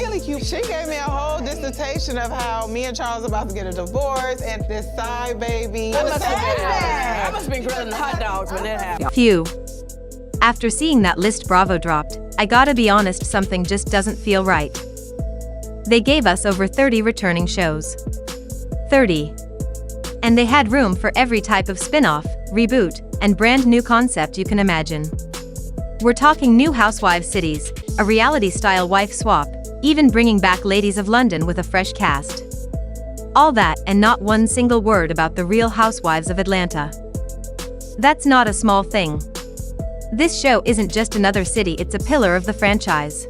really cute. She gave me a whole dissertation of how me and Charles are about to get a divorce and this side baby. I must have been grilling hot dogs when that happened. Phew. After seeing that list Bravo dropped, I gotta be honest, something just doesn't feel right. They gave us over 30 returning shows. 30. And they had room for every type of spin-off, reboot, and brand new concept you can imagine. We're talking new Housewives cities, a reality-style wife swap, even bringing back Ladies of London with a fresh cast. All that and not one single word about the Real Housewives of Atlanta. That's not a small thing. This show isn't just another city, it's a pillar of the franchise.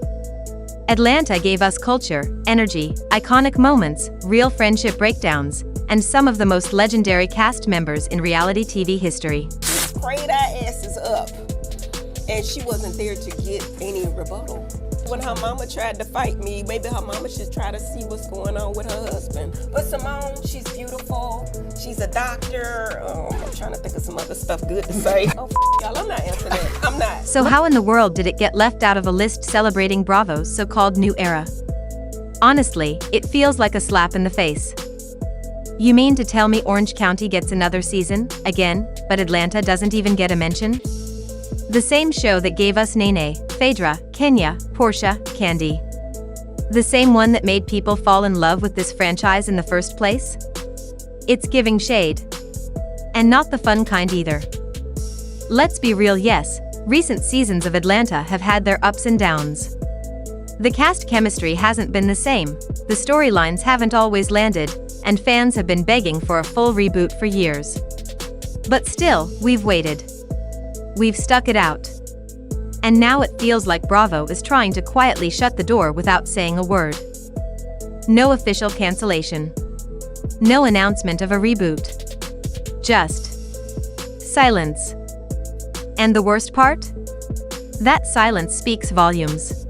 Atlanta gave us culture, energy, iconic moments, real friendship breakdowns, and some of the most legendary cast members in reality TV history. Sprayed our asses up, and she wasn't there to get any rebuttal. When her mama tried to fight me, maybe her mama should try to see what's going on with her husband. But Simone, she's beautiful. She's a doctor. I'm trying to think of some other stuff good to say. Oh, y'all, I'm not answering that. I'm not. So how in the world did it get left out of a list celebrating Bravo's so-called new era? Honestly, it feels like a slap in the face. You mean to tell me Orange County gets another season, again, but Atlanta doesn't even get a mention? The same show that gave us Nene, Phaedra, Kenya, Portia, Candy. The same one that made people fall in love with this franchise in the first place? It's giving shade. And not the fun kind either. Let's be real, yes, recent seasons of Atlanta have had their ups and downs. The cast chemistry hasn't been the same, the storylines haven't always landed, and fans have been begging for a full reboot for years. But still, we've waited. We've stuck it out. And now it feels like Bravo is trying to quietly shut the door without saying a word. No official cancellation. No announcement of a reboot. Just silence. And the worst part? That silence speaks volumes.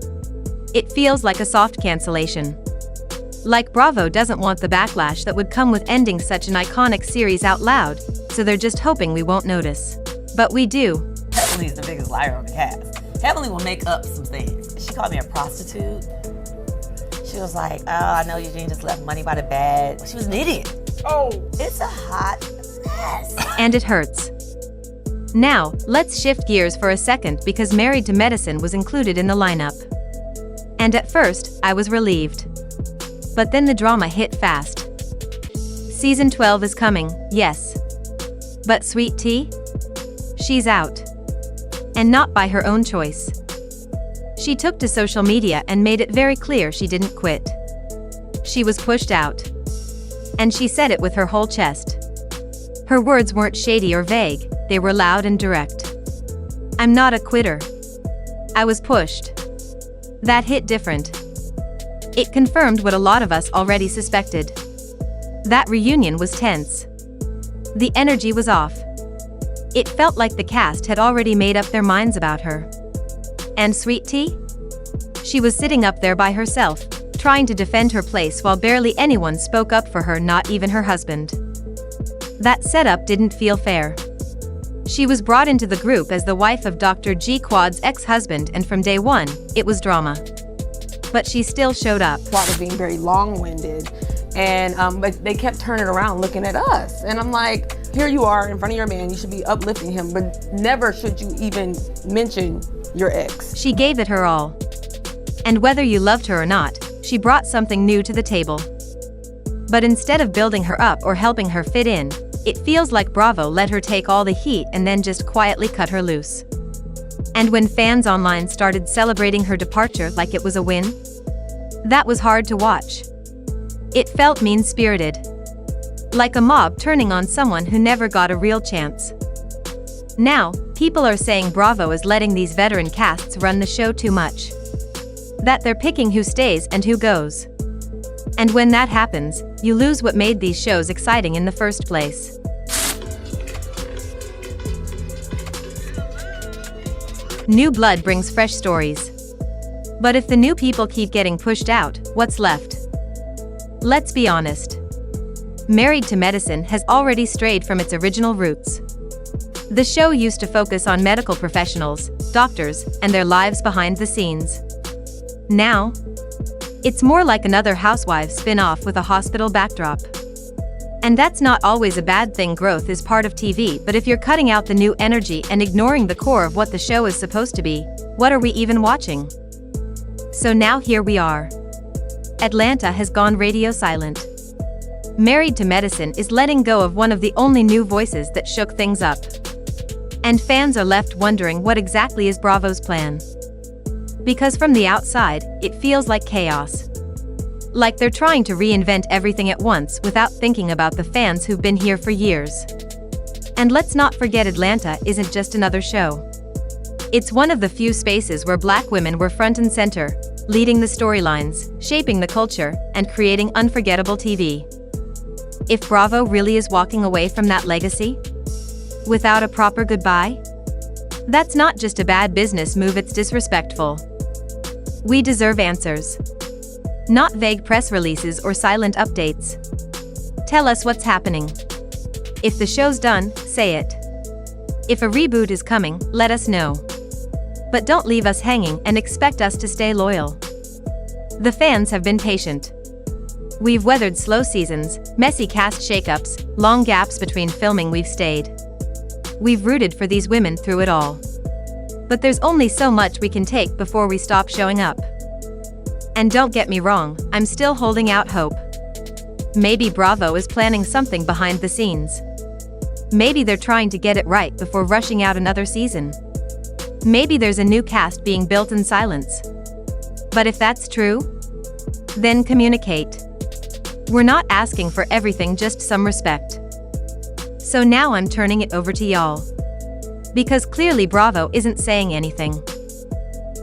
It feels like a soft cancellation. Like Bravo doesn't want the backlash that would come with ending such an iconic series out loud, so they're just hoping we won't notice. But we do. Heavenly's the biggest liar on the cast. Heavenly will make up some things. She called me a prostitute. She was like, oh, I know Eugene just left money by the bed. She was an idiot. Oh, it's a hot mess. And it hurts. Now, let's shift gears for a second because Married to Medicine was included in the lineup. And at first, I was relieved. But then the drama hit fast. Season 12 is coming, yes. But Sweet Tea? She's out. And not by her own choice. She took to social media and made it very clear she didn't quit. She was pushed out. And she said it with her whole chest. Her words weren't shady or vague, they were loud and direct. I'm not a quitter. I was pushed. That hit different. It confirmed what a lot of us already suspected. That reunion was tense. The energy was off. It felt like the cast had already made up their minds about her. And Sweet Tea? She was sitting up there by herself, trying to defend her place while barely anyone spoke up for her, not even her husband. That setup didn't feel fair. She was brought into the group as the wife of Dr. G. Quad's ex-husband, and from day one, it was drama. But she still showed up. Quad was being very long-winded, and but they kept turning around looking at us. And I'm like, here you are in front of your man, you should be uplifting him, but never should you even mention your ex. She gave it her all. And whether you loved her or not, she brought something new to the table. But instead of building her up or helping her fit in, it feels like Bravo let her take all the heat and then just quietly cut her loose. And when fans online started celebrating her departure like it was a win, that was hard to watch. It felt mean-spirited. Like a mob turning on someone who never got a real chance. Now, people are saying Bravo is letting these veteran casts run the show too much. That they're picking who stays and who goes. And when that happens, you lose what made these shows exciting in the first place. New blood brings fresh stories. But if the new people keep getting pushed out, what's left? Let's be honest. Married to Medicine has already strayed from its original roots. The show used to focus on medical professionals, doctors, and their lives behind the scenes. Now, It's more like another Housewives spin-off with a hospital backdrop. And that's not always a bad thing. Growth is part of TV, but if you're cutting out the new energy and ignoring the core of what the show is supposed to be, what are we even watching? So now here we are. Atlanta has gone radio silent. Married to Medicine is letting go of one of the only new voices that shook things up. And fans are left wondering what exactly is Bravo's plan. Because from the outside, it feels like chaos. Like they're trying to reinvent everything at once without thinking about the fans who've been here for years. And let's not forget, Atlanta isn't just another show. It's one of the few spaces where Black women were front and center, leading the storylines, shaping the culture, and creating unforgettable TV. If Bravo really is walking away from that legacy? Without a proper goodbye? That's not just a bad business move, it's disrespectful. We deserve answers. Not vague press releases or silent updates. Tell us what's happening. If the show's done, say it. If a reboot is coming, let us know. But don't leave us hanging and expect us to stay loyal. The fans have been patient. We've weathered slow seasons, messy cast shakeups, long gaps between filming. We've stayed. We've rooted for these women through it all. But there's only so much we can take before we stop showing up. And don't get me wrong, I'm still holding out hope. Maybe Bravo is planning something behind the scenes. Maybe they're trying to get it right before rushing out another season. Maybe there's a new cast being built in silence. But if that's true, then communicate. We're not asking for everything, just some respect. So now I'm turning it over to y'all. Because clearly Bravo isn't saying anything.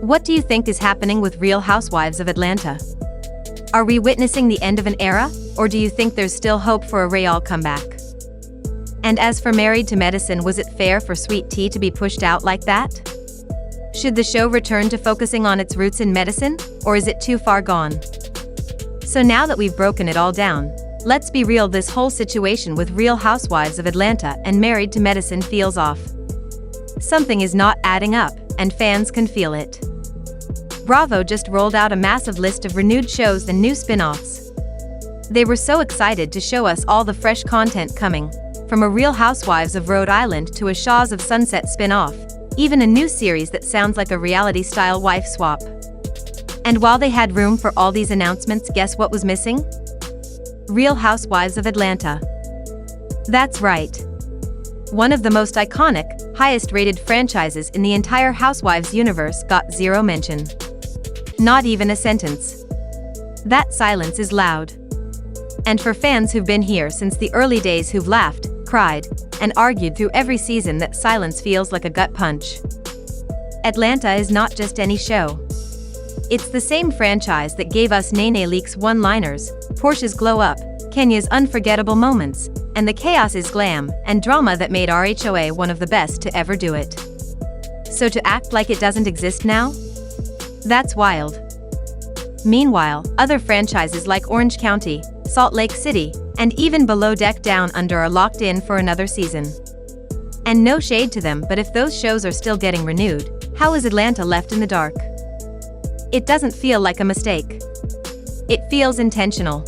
What do you think is happening with Real Housewives of Atlanta? Are we witnessing the end of an era, or do you think there's still hope for a RHOA comeback? And as for Married to Medicine, was it fair for Sweet Tea to be pushed out like that? Should the show return to focusing on its roots in medicine, or is it too far gone? So now that we've broken it all down, let's be real, this whole situation with Real Housewives of Atlanta and Married to Medicine feels off. Something is not adding up, and fans can feel it. Bravo just rolled out a massive list of renewed shows and new spin-offs. They were so excited to show us all the fresh content coming, from a Real Housewives of Rhode Island to a Shaws of Sunset spin-off, even a new series that sounds like a reality-style wife swap. And while they had room for all these announcements, guess what was missing? Real Housewives of Atlanta. That's right. One of the most iconic, highest-rated franchises in the entire Housewives universe got zero mention. Not even a sentence. That silence is loud. And for fans who've been here since the early days, who've laughed, cried, and argued through every season, that silence feels like a gut punch. Atlanta is not just any show. It's the same franchise that gave us Nene Leakes one-liners, Portia's glow-up, Kenya's unforgettable moments, and the chaos is glam and drama that made RHOA one of the best to ever do it. So to act like it doesn't exist now? That's wild. Meanwhile, other franchises like Orange County, Salt Lake City, and even Below Deck Down Under are locked in for another season. And no shade to them, but if those shows are still getting renewed, how is Atlanta left in the dark? It doesn't feel like a mistake. It feels intentional.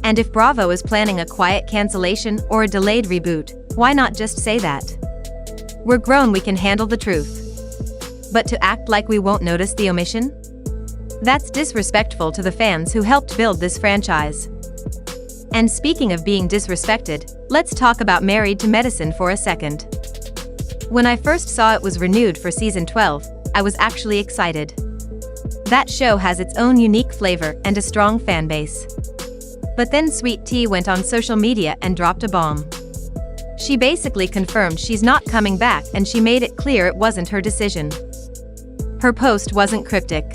And if Bravo is planning a quiet cancellation or a delayed reboot, why not just say that? We're grown, we can handle the truth. But to act like we won't notice the omission? That's disrespectful to the fans who helped build this franchise. And speaking of being disrespected, let's talk about Married to Medicine for a second. When I first saw it was renewed for season 12, I was actually excited. That show has its own unique flavor and a strong fan base. But then Sweet Tea went on social media and dropped a bomb. She basically confirmed she's not coming back, and she made it clear it wasn't her decision. Her post wasn't cryptic.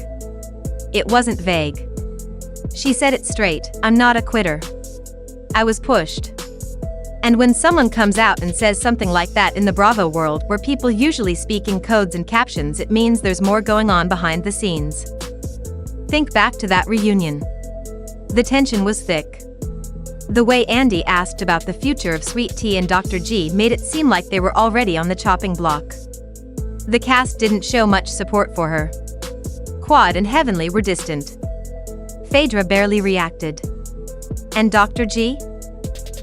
It wasn't vague. She said it straight: I'm not a quitter. I was pushed. And when someone comes out and says something like that in the Bravo world, where people usually speak in codes and captions, it means there's more going on behind the scenes. Think back to that reunion. The tension was thick. The way Andy asked about the future of Sweet Tea and Dr. G made it seem like they were already on the chopping block. The cast didn't show much support for her. Quad and Heavenly were distant. Phaedra barely reacted. And Dr. G?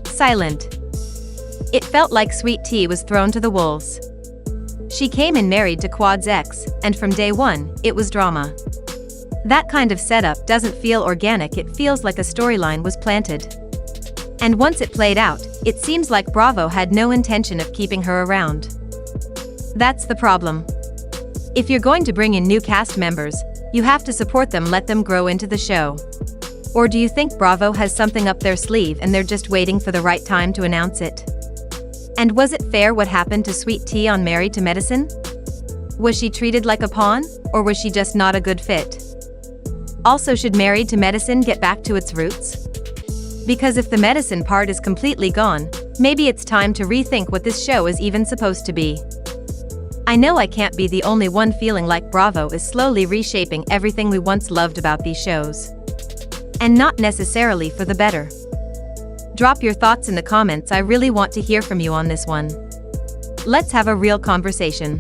Silent. It felt like Sweet Tea was thrown to the wolves. She came in married to Quad's ex, and from day one, it was drama. That kind of setup doesn't feel organic, it feels like a storyline was planted. And once it played out, it seems like Bravo had no intention of keeping her around. That's the problem. If you're going to bring in new cast members, you have to support them, let them grow into the show. Or do you think Bravo has something up their sleeve and they're just waiting for the right time to announce it? And was it fair what happened to Sweet Tea on Married to Medicine? Was she treated like a pawn, or was she just not a good fit? Also, should Married to Medicine get back to its roots? Because if the medicine part is completely gone, maybe it's time to rethink what this show is even supposed to be. I know I can't be the only one feeling like Bravo is slowly reshaping everything we once loved about these shows. And not necessarily for the better. Drop your thoughts in the comments, I really want to hear from you on this one. Let's have a real conversation.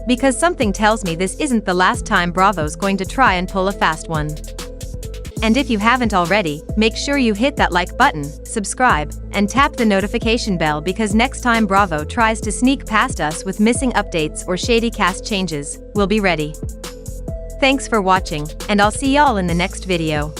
Because something tells me this isn't the last time Bravo's going to try and pull a fast one. And if you haven't already, make sure you hit that like button, subscribe, and tap the notification bell, because next time Bravo tries to sneak past us with missing updates or shady cast changes, we'll be ready. Thanks for watching, and I'll see y'all in the next video.